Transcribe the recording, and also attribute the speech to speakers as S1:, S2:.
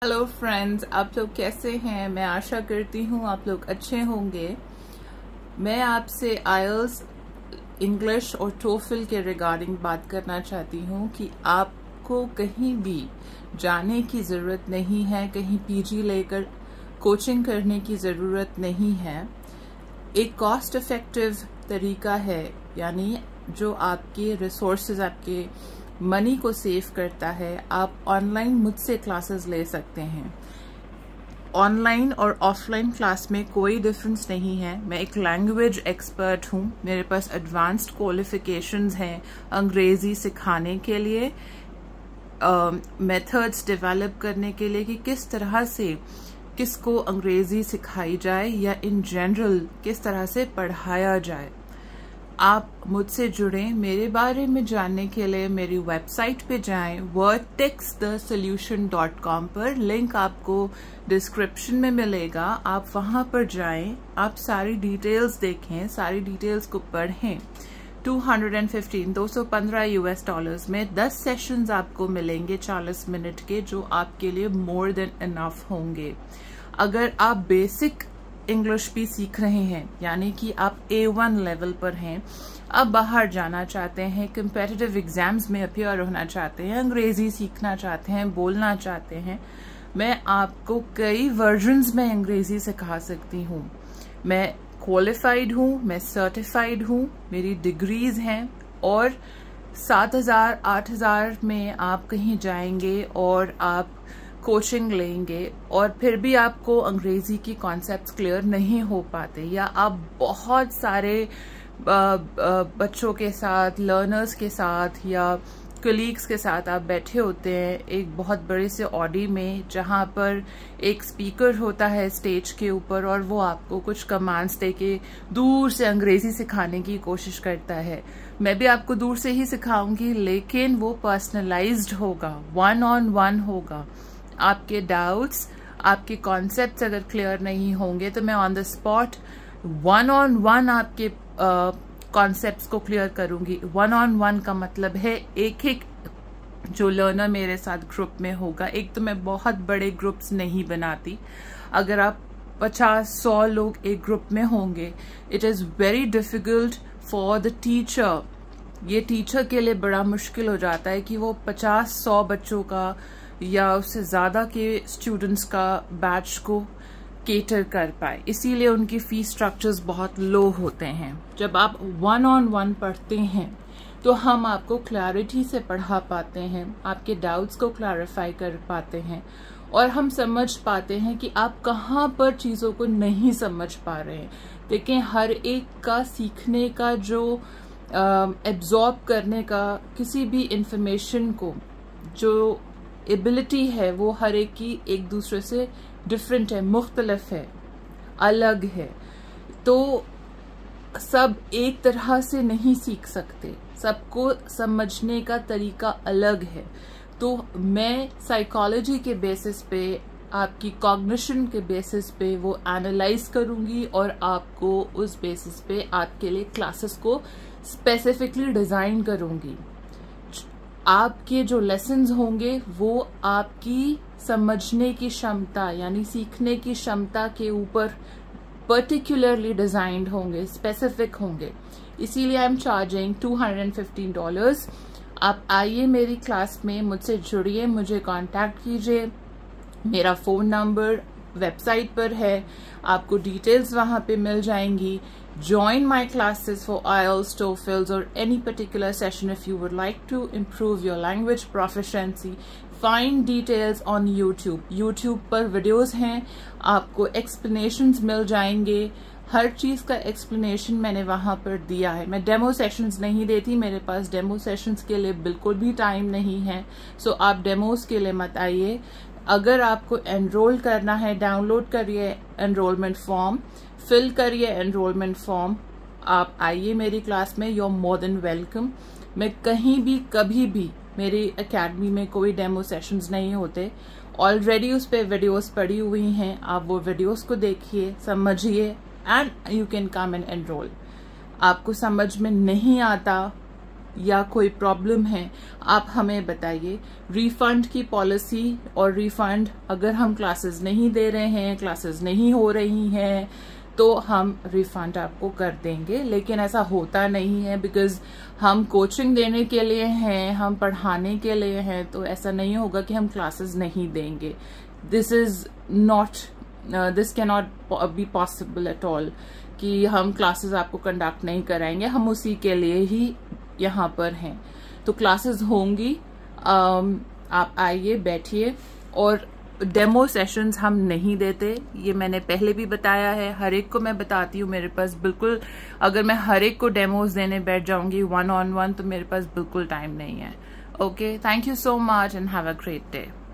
S1: Hello friends, आप लोग कैसे हैं। मैं आशा करती हूँ आप लोग अच्छे होंगे। मैं आपसे आईएलटीएस, इंग्लिश और टोफल के रिगार्डिंग बात करना चाहती हूँ कि आपको कहीं भी जाने की ज़रूरत नहीं है, कहीं पीजी लेकर कोचिंग करने की ज़रूरत नहीं है। एक कॉस्ट इफेक्टिव तरीका है, यानी जो आपके रिसोर्सेज, आपके मनी को सेव करता है। आप ऑनलाइन मुझसे क्लासेस ले सकते हैं। ऑनलाइन और ऑफलाइन क्लास में कोई डिफरेंस नहीं है। मैं एक लैंग्वेज एक्सपर्ट हूँ, मेरे पास एडवांस्ड क्वालिफिकेशंस हैं अंग्रेजी सिखाने के लिए, मेथड्स डेवलप करने के लिए कि किस तरह से किसको अंग्रेजी सिखाई जाए या इन जनरल किस तरह से पढ़ाया जाए। आप मुझसे जुड़ें। मेरे बारे में जानने के लिए मेरी वेबसाइट पे जाएं, vertexthesolution.com पर। लिंक आपको डिस्क्रिप्शन में मिलेगा, आप वहां पर जाएं, आप सारी डिटेल्स देखें, सारी डिटेल्स को पढ़ें। 215 US डॉलर्स में 10 सेशंस आपको मिलेंगे 40 मिनट के, जो आपके लिए मोर देन इनफ होंगे। अगर आप बेसिक इंग्लिश भी सीख रहे हैं, यानी कि आप A1 लेवल पर हैं, अब बाहर जाना चाहते हैं, कम्पिटिटिव एग्जाम्स में अपियर होना चाहते हैं, अंग्रेजी सीखना चाहते हैं, बोलना चाहते हैं, मैं आपको कई वर्जन्स में अंग्रेजी सिखा सकती हूँ। मैं क्वालिफाइड हूँ, मैं सर्टिफाइड हूँ, मेरी डिग्रीज हैं, और 7,000 8,000 में आप कहीं जाएंगे और आप कोचिंग लेंगे और फिर भी आपको अंग्रेजी की कॉन्सेप्ट्स क्लियर नहीं हो पाते, या आप बहुत सारे बच्चों के साथ, लर्नर्स के साथ या कलीग्स के साथ आप बैठे होते हैं एक बहुत बड़े से ऑडी में, जहां पर एक स्पीकर होता है स्टेज के ऊपर और वो आपको कुछ कमांड्स देके दूर से अंग्रेजी सिखाने की कोशिश करता है। मैं भी आपको दूर से ही सिखाऊंगी, लेकिन वो पर्सनलाइज्ड होगा, 1-on-1 होगा। आपके डाउट्स, आपके कॉन्सेप्ट्स अगर क्लियर नहीं होंगे तो मैं ऑन द स्पॉट 1-on-1 आपके कॉन्सेप्ट्स को क्लियर करूंगी। 1-on-1 का मतलब है एक जो लर्नर मेरे साथ ग्रुप में होगा। एक तो मैं बहुत बड़े ग्रुप्स नहीं बनाती। अगर आप 50-100 लोग एक ग्रुप में होंगे, it is very difficult for the teacher. ये टीचर के लिए बड़ा मुश्किल हो जाता है कि वो 50-100 बच्चों का या उससे ज्यादा के स्टूडेंट्स का बैच को केटर कर पाए, इसीलिए उनकी फीस स्ट्रक्चर्स बहुत लो होते हैं। जब आप 1-on-1 पढ़ते हैं तो हम आपको क्लैरिटी से पढ़ा पाते हैं, आपके डाउट्स को क्लैरिफाई कर पाते हैं, और हम समझ पाते हैं कि आप कहाँ पर चीजों को नहीं समझ पा रहे हैं। देखें, हर एक का सीखने का जो एब्जॉर्ब करने का, किसी भी इंफॉर्मेशन को जो एबिलिटी है, वो हर एक की एक दूसरे से डिफरेंट है, मुख्तलिफ है, अलग है। तो सब एक तरह से नहीं सीख सकते, सबको समझने का तरीका अलग है। तो मैं साइकोलॉजी के बेसिस पे, आपकी कॉग्निशन के बेसिस पे वो एनालाइज करूंगी और आपको उस बेसिस पे आपके लिए क्लासेस को स्पेसिफिकली डिजाइन करूंगी। आपके जो लेसन्स होंगे वो आपकी समझने की क्षमता, यानी सीखने की क्षमता के ऊपर पर्टिकुलरली डिजाइंड होंगे, स्पेसिफिक होंगे। इसीलिए आई एम चार्जिंग $215। आप आइए मेरी क्लास में, मुझसे जुड़िए, मुझे कांटेक्ट कीजिए। मेरा फोन नंबर वेबसाइट पर है, आपको डिटेल्स वहां पे मिल जाएंगी। Join my classes for IELTS, TOEFL or any particular session if you would like to improve your language proficiency. Find details on YouTube. YouTube पर वीडियोस हैं, आपको explanations मिल जाएंगे। हर चीज का explanation मैंने वहां पर दिया है। मैं डेमो सेशंस नहीं देती, मेरे पास डेमो सेशंस के लिए बिल्कुल भी टाइम नहीं है, सो आप डेमोज के लिए मत आइए। अगर आपको एनरोल करना है, डाउनलोड करिए एनरोलमेंट फॉर्म, फिल करिए एनरोलमेंट फॉर्म, आप आइए मेरी क्लास में, you are more than welcome. मैं कहीं भी कभी भी, मेरी एकेडमी में कोई डेमो सेशंस नहीं होते, ऑलरेडी उस पर वीडियोस पड़ी हुई हैं, आप वो वीडियोस को देखिए, समझिए, and you can come and enrol. आपको समझ में नहीं आता या कोई प्रॉब्लम है, आप हमें बताइए। रिफंड की पॉलिसी और रिफंड, अगर हम क्लासेस नहीं दे रहे हैं, क्लासेस नहीं हो रही हैं, तो हम रिफंड आपको कर देंगे। लेकिन ऐसा होता नहीं है, बिकॉज हम कोचिंग देने के लिए हैं, हम पढ़ाने के लिए हैं, तो ऐसा नहीं होगा कि हम क्लासेस नहीं देंगे। This can not be possible at all कि हम क्लासेस आपको कंडक्ट नहीं कराएंगे। हम उसी के लिए ही यहाँ पर हैं। तो क्लासेस होंगी, आप आइए, बैठिए। और डेमो सेशंस हम नहीं देते, ये मैंने पहले भी बताया है। हर एक को मैं बताती हूँ, मेरे पास बिल्कुल, अगर मैं हर एक को डेमोज देने बैठ जाऊंगी 1-on-1, तो मेरे पास बिल्कुल टाइम नहीं है। Okay, thank you so much and have a great day.